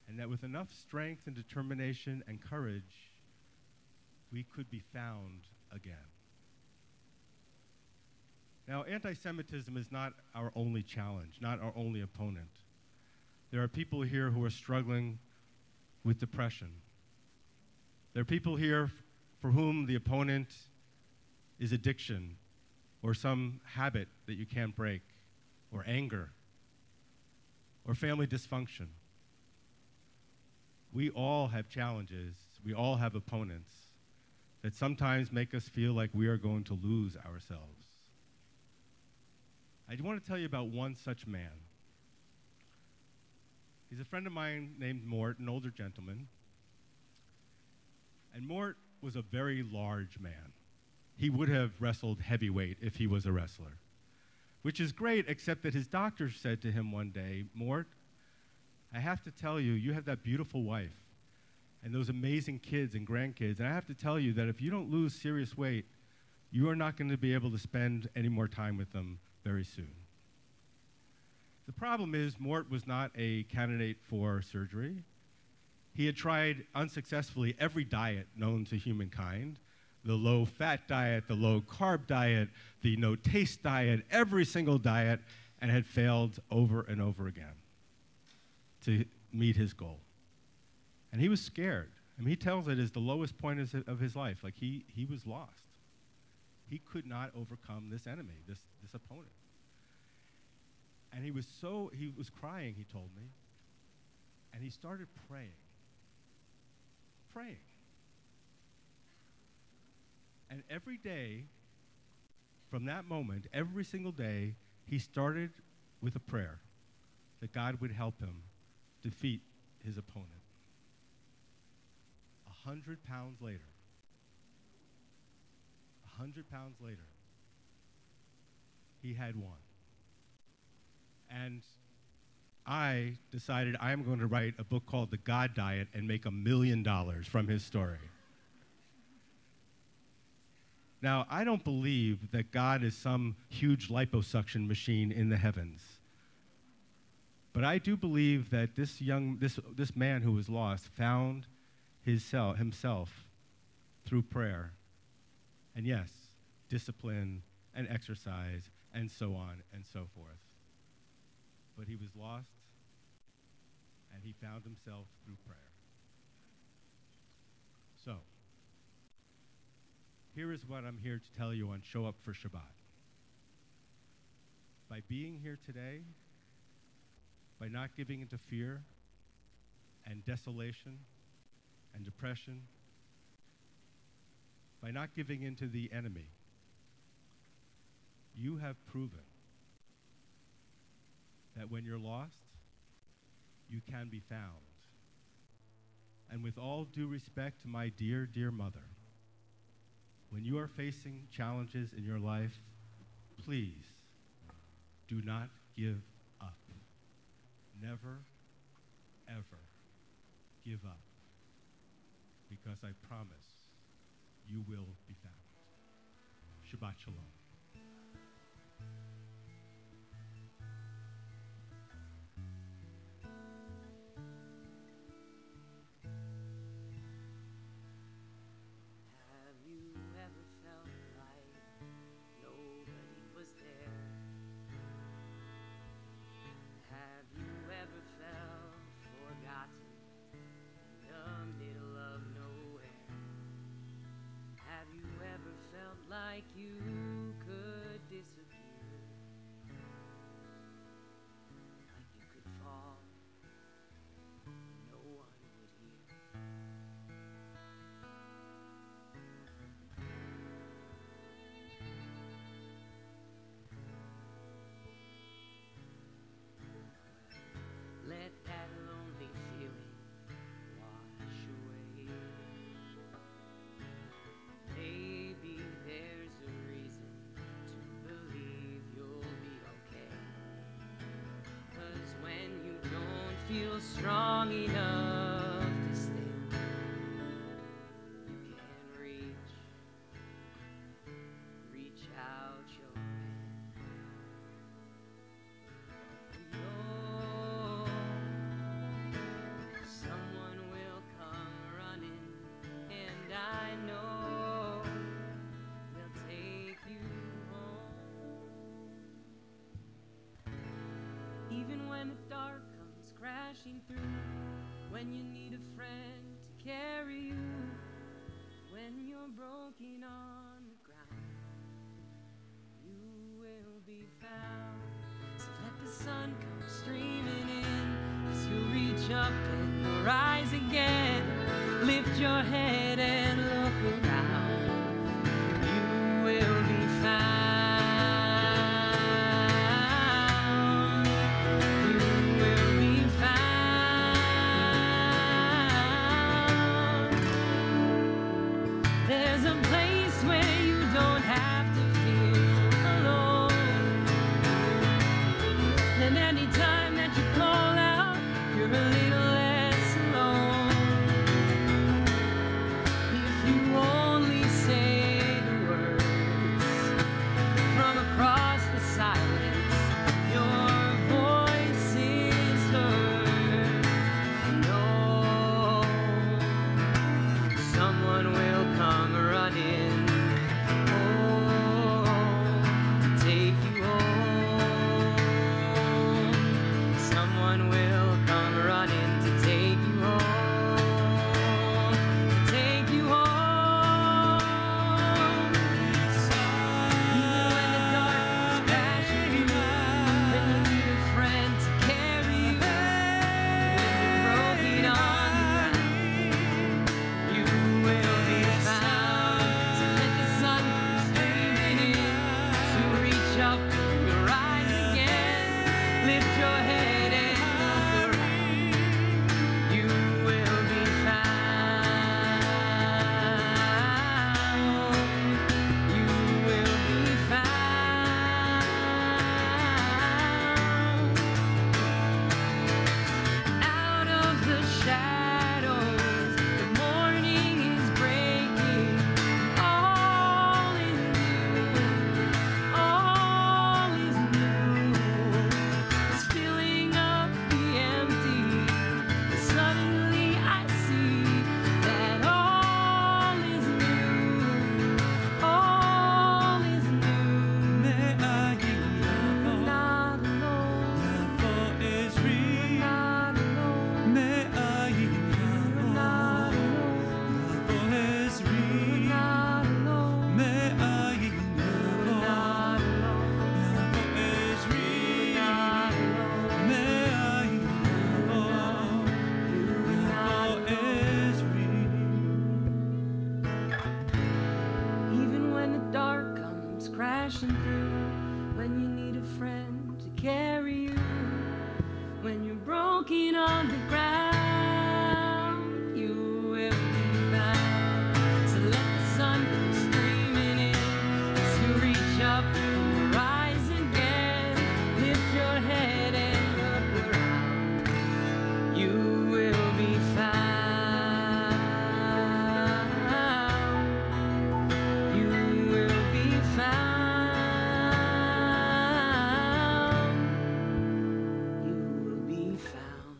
and that with enough strength and determination and courage, we could be found again. Now, anti-Semitism is not our only challenge, not our only opponent. There are people here who are struggling with depression. There are people here for whom the opponent is addiction, or some habit that you can't break, or anger, or family dysfunction. We all have challenges, we all have opponents that sometimes make us feel like we are going to lose ourselves. I want to tell you about one such man. He's a friend of mine named Mort, an older gentleman. And Mort was a very large man. He would have wrestled heavyweight if he was a wrestler, which is great, except that his doctor said to him one day, Mort, I have to tell you, you have that beautiful wife and those amazing kids and grandkids, and I have to tell you that if you don't lose serious weight, you are not going to be able to spend any more time with them very soon. The problem is, Mort was not a candidate for surgery. He had tried unsuccessfully every diet known to humankind, the low-fat diet, the low-carb diet, the no-taste diet, every single diet, and had failed over and over again to meet his goal. And he was scared. I mean, he tells it as the lowest point of his life. Like, he was lost. He could not overcome this enemy, this opponent. And he was crying, he told me, and he started praying. Praying. And every day, from that moment, every single day, he started with a prayer that God would help him defeat his opponent. 100 pounds later, 100 pounds later, he had won. And I decided I'm going to write a book called The God Diet and make $1 million from his story. Now, I don't believe that God is some huge liposuction machine in the heavens. But I do believe that this man who was lost found himself through prayer. And yes, discipline and exercise and so on and so forth. But he was lost, and he found himself through prayer. So, here is what I'm here to tell you on Show Up for Shabbat. By being here today, by not giving into fear and desolation and depression, by not giving into the enemy, you have proven that when you're lost, you can be found. And with all due respect to my dear, dear mother, when you are facing challenges in your life, please do not give up. Never, ever give up. Because I promise you will be found. Shabbat Shalom. Like you could disappear strong enough to stand. You can reach out your hand. No, someone will come running, and I know they'll take you home. Even when the dark comes crashing through, when you need a friend to carry you, when you're broken on the ground, you will be found. So let the sun come streaming in, as you reach up and you'll rise again. Lift your head and look around. You will be found. You will be found. There's a place where you don't have to feel alone. And anytime that you call out, you're a little less alone. If you only say the words from across the silence, your voice is heard. No, someone will come running, oh, to take you home. Someone will come running to take you home, to take you home. Even when the dark is crashing through, when you need a friend to carry you, when you're broken on the ground, you will be found. So let the sun come streaming in, to reach up and rise again. Lift your head and look around. You will be found. You will be found. Out of the shadows, the morning is breaking. All is new. All is new. It's filling up the empty. Suddenly I see that all is new. All is new. You're not alone. You're not alone. You're not alone. You're not alone. You're not Even when the dark comes crashing through, when you need a friend to carry you, when you're broken on the ground, you will be found. So let the sun come streaming in, as you reach up and rise again. Lift your head and look around. You will be found. You will be found. You will be found.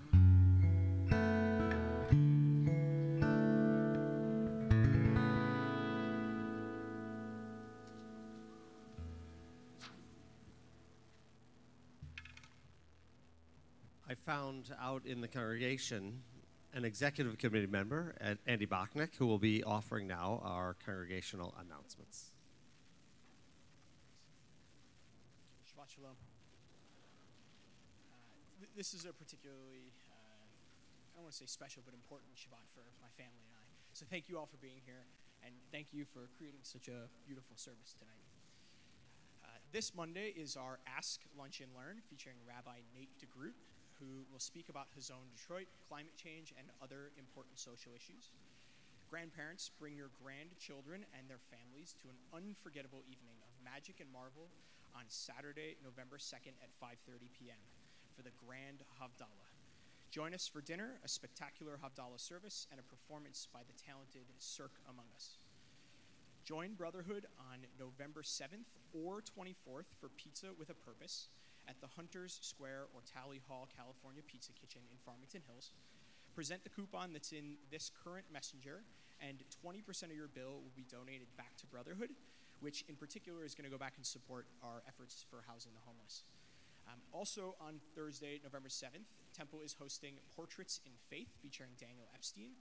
I found out in the congregation an executive committee member, Andy Bachnick, who will be offering now our congregational announcements. Shabbat Shalom. This is a particularly, I don't want to say special, but important Shabbat for my family and I. So thank you all for being here, and thank you for creating such a beautiful service tonight. This Monday is our Ask, Lunch, and Learn, featuring Rabbi Nate DeGroot, who will speak about his own Detroit, climate change, and other important social issues. Grandparents, bring your grandchildren and their families to an unforgettable evening of magic and marvel on Saturday, November 2nd at 5:30 p.m. for the Grand Havdalah. Join us for dinner, a spectacular Havdalah service, and a performance by the talented Cirque Among Us. Join Brotherhood on November 7th or 24th for Pizza with a Purpose at the Hunters Square or Tally Hall, California Pizza Kitchen in Farmington Hills. Present the coupon that's in this current messenger, and 20% of your bill will be donated back to Brotherhood, which in particular is going to go back and support our efforts for housing the homeless. Also on Thursday, November 7th, Temple is hosting Portraits in Faith featuring Daniel Epstein.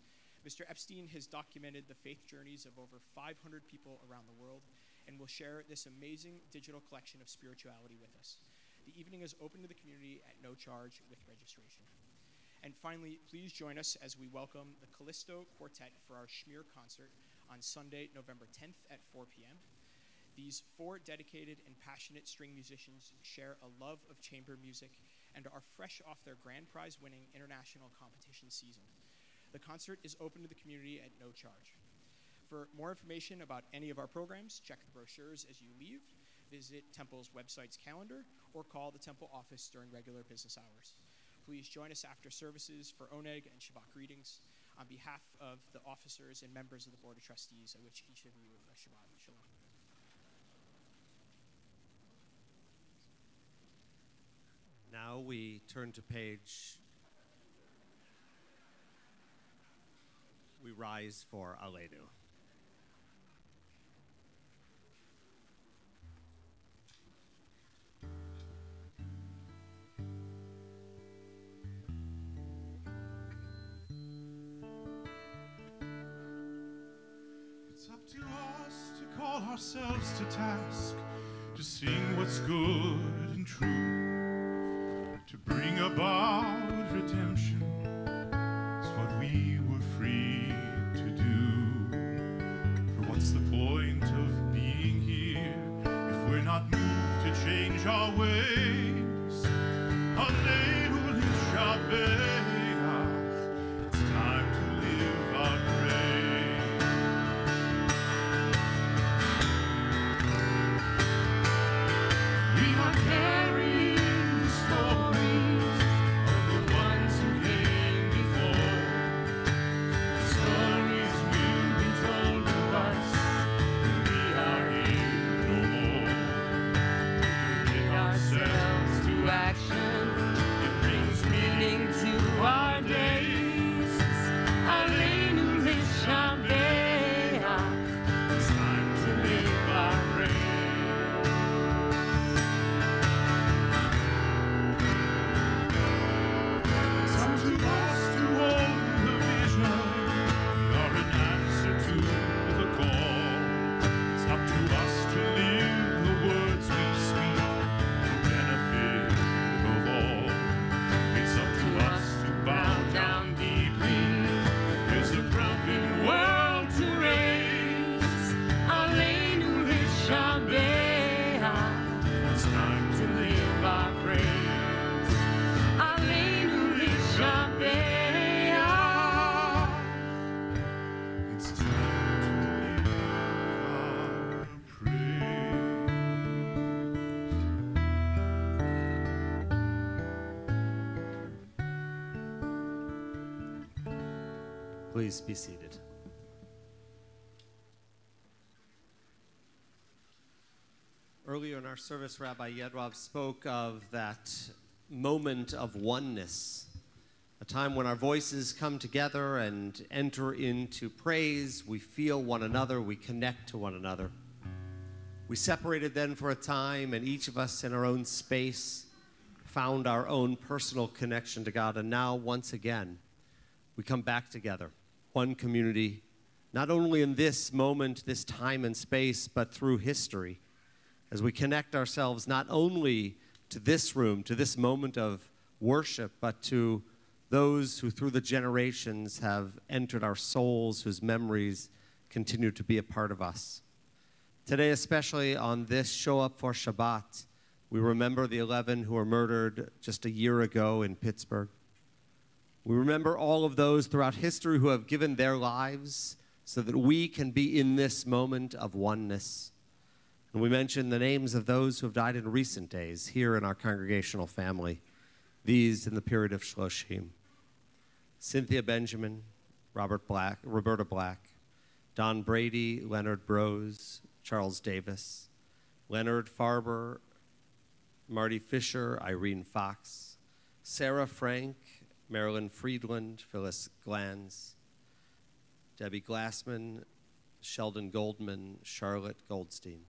Mr. Epstein has documented the faith journeys of over 500 people around the world and will share this amazing digital collection of spirituality with us. The evening is open to the community at no charge with registration. And finally, please join us as we welcome the Callisto Quartet for our Schmear concert on Sunday, November 10th at 4 p.m. These 4 dedicated and passionate string musicians share a love of chamber music and are fresh off their grand prize winning international competition season. The concert is open to the community at no charge. For more information about any of our programs, check the brochures as you leave, visit Temple's website's calendar, or call the Temple office during regular business hours. Please join us after services for Oneg and Shabbat greetings. On behalf of the officers and members of the Board of Trustees, I wish each of you a Shabbat Shalom. Now we turn to we rise for Aleinu. It's up to us to call ourselves to task, to sing what's good and true, to bring about redemption. It's what we were free to do. For what's the point of being here if we're not moved to change our ways? Aleinu l'shabeach. It's time to live our praise. We are carrying the stories of the ones who came before. The stories will be told of us when we are here no more. Commit ourselves to action. It brings meaning to our days. Aleinu l'shabeach. It's time to live our praise. It's up to us to own the vision. We are an answer to the call. It's up to us to live the words we speak for benefit of all. It's up to us to bow down deeply. There's a broken world to raise. Aleinu l'shabeach. It's time to live our praise. Aleinu l'shabeach. It's time to live our praise. Please be seated. Earlier in our service, Rabbi Yedrov spoke of that moment of oneness, a time when our voices come together and enter into praise. We feel one another, we connect to one another. We separated then for a time, and each of us in our own space found our own personal connection to God. And now, once again, we come back together, one community, not only in this moment, this time and space, but through history, as we connect ourselves not only to this room, to this moment of worship, but to those who through the generations have entered our souls, whose memories continue to be a part of us. Today, especially on this Show Up for Shabbat, we remember the 11 who were murdered just a year ago in Pittsburgh. We remember all of those throughout history who have given their lives so that we can be in this moment of oneness. And we mention the names of those who have died in recent days here in our congregational family, these in the period of Shloshim. Cynthia Benjamin, Roberta Black, Don Brady, Leonard Brose, Charles Davis, Leonard Farber, Marty Fisher, Irene Fox, Sarah Frank, Marilyn Friedland, Phyllis Glanz, Debbie Glassman, Sheldon Goldman, Charlotte Goldstein,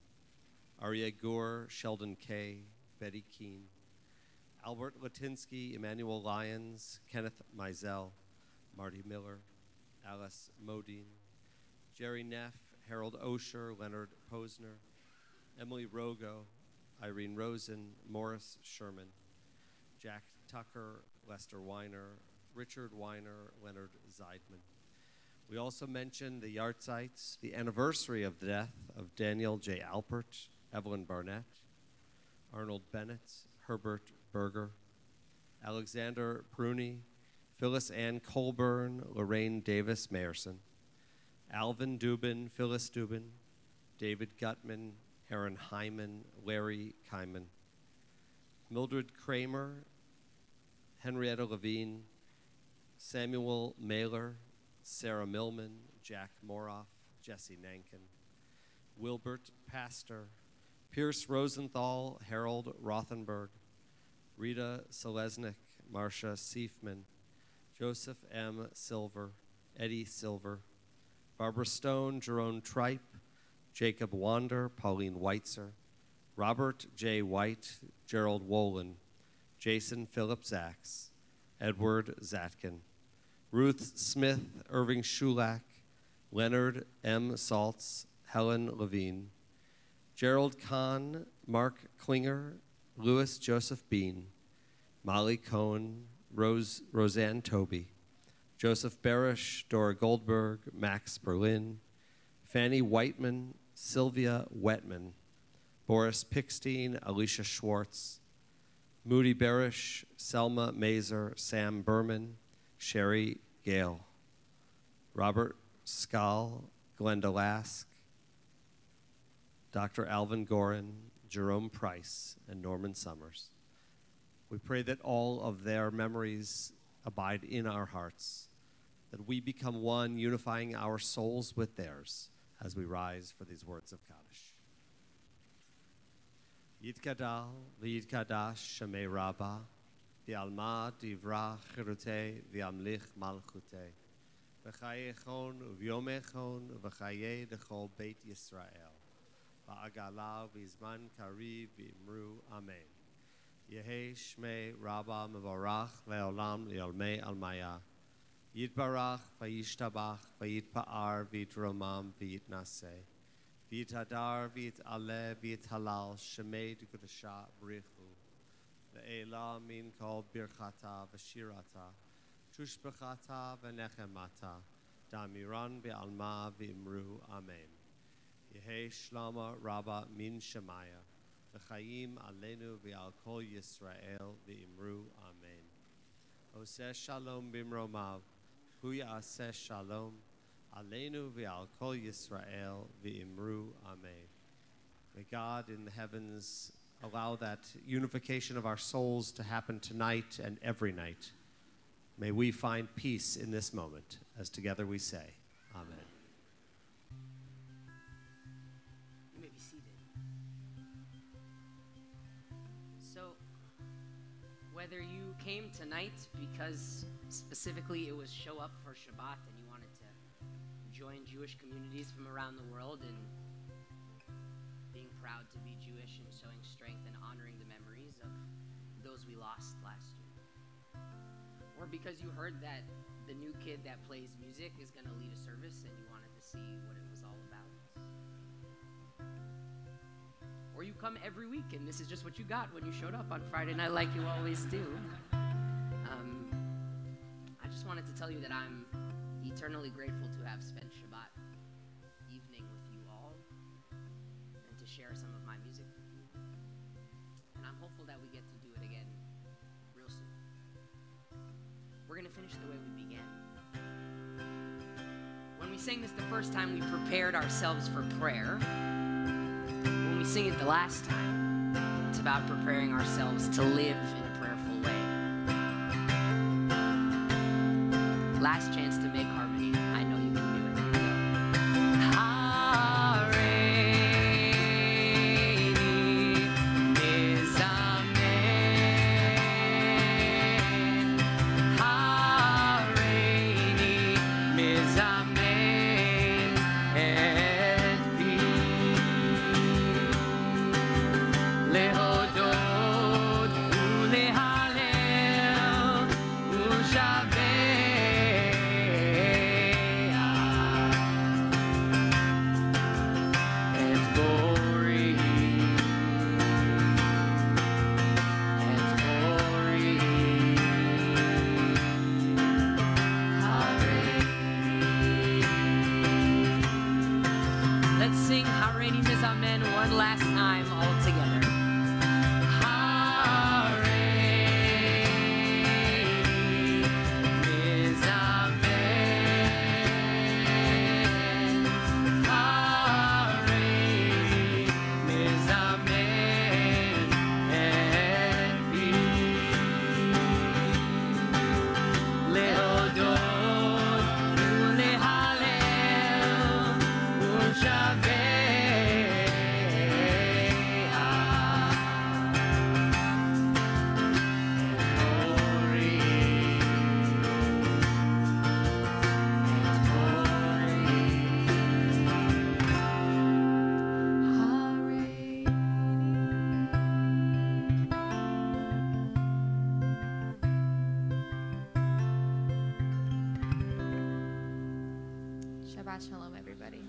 Arya Gore, Sheldon Kay, Betty Keene, Albert Latinsky, Emmanuel Lyons, Kenneth Mizell, Marty Miller, Alice Modine, Jerry Neff, Harold Osher, Leonard Posner, Emily Rogo, Irene Rosen, Morris Sherman, Jack Tucker, Lester Weiner, Richard Weiner, Leonard Zeidman. We also mentioned the Yartzites, the anniversary of the death of Daniel J. Alpert, Evelyn Barnett, Arnold Bennett, Herbert Berger, Alexander Pruney, Phyllis Ann Colburn, Lorraine Davis Mayerson, Alvin Dubin, Phyllis Dubin, David Gutman, Aaron Hyman, Larry Kyman, Mildred Kramer, Henrietta Levine, Samuel Mailer, Sarah Millman, Jack Moroff, Jesse Nankin, Wilbert Pastor, Pierce Rosenthal, Harold Rothenberg, Rita Selesnik, Marcia Seifman, Joseph M. Silver, Eddie Silver, Barbara Stone, Jerome Tripe, Jacob Wander, Pauline Weitzer, Robert J. White, Gerald Wolin, Jason Philip Zaks, Edward Zatkin, Ruth Smith, Irving Shulak, Leonard M. Saltz, Helen Levine, Gerald Kahn, Mark Klinger, Louis Joseph Bean, Molly Cohn, Roseanne Toby, Joseph Barish, Dora Goldberg, Max Berlin, Fanny Whiteman, Sylvia Wetman, Boris Pickstein, Alicia Schwartz, Moody Barish, Selma Mazer, Sam Berman, Sherry Gale, Robert Skal, Glenda Lask, Dr. Alvin Gorin, Jerome Price, and Norman Summers. We pray that all of their memories abide in our hearts, that we become one, unifying our souls with theirs as we rise for these words of Kaddish. Yitkadal v'yitkadash Shemei Rabbah, v'alma divra chirutei v'amlich malchutei, v'chayechon u'vyomechon v'chayei dechol Beit Yisrael, v'agala v'izman kariv v'imru Amen. Yehi Shmei Rabbah mevarach le'olam le'olmei almaya, Yitbarach v'yishtabach v'yitpa'ar v'yitromam v'yitnaseh, v'yitadar v'yitaleh v'yithalal shemei d'kudasha b'richu, le'ela min kol birchata v'shirata, tushbechata v'nechemata, damiran v'alma v'imru Amen. Yehi Shlama Rabbah min Shemaya, v'chayim alenu v'al kol Yisrael v'imru Amen. Oseh shalom bimromav, hu ya'aseh shalom, alenu v'al kol Yisrael v'imru Amen. May God in the heavens allow that unification of our souls to happen tonight and every night. May we find peace in this moment, as together we say, Amen. You may be seated. So, whether you came tonight because specifically it was show up for Shabbat and you wanted to join Jewish communities from around the world in being proud to be Jewish and showing strength and honoring the memories of those we lost last year, or because you heard that the new kid that plays music is going to lead a service and you wanted to see what it was all about, or you come every week and this is just what you got when you showed up on Friday night like you always do. I just wanted to tell you that I'm eternally grateful to have spent Shabbat evening with you all and to share some of my music with you. And I'm hopeful that we get to do it again real soon. We're going to finish the way we began. When we sang this the first time, we prepared ourselves for prayer. When we sing it the last time, it's about preparing ourselves to live in a prayerful way. Last chance to make harmony. I know you can do it. Here we go. Hareini mizamen. Hareini mizamen et pi. Lehodot ulehalel ushaveh et bori Let's sing Hareini mizamen one last time all together. Hareini mizamen. Hareini mizamen et pi. Lehodot ulehalel ushaveh Shabbat Shalom, everybody.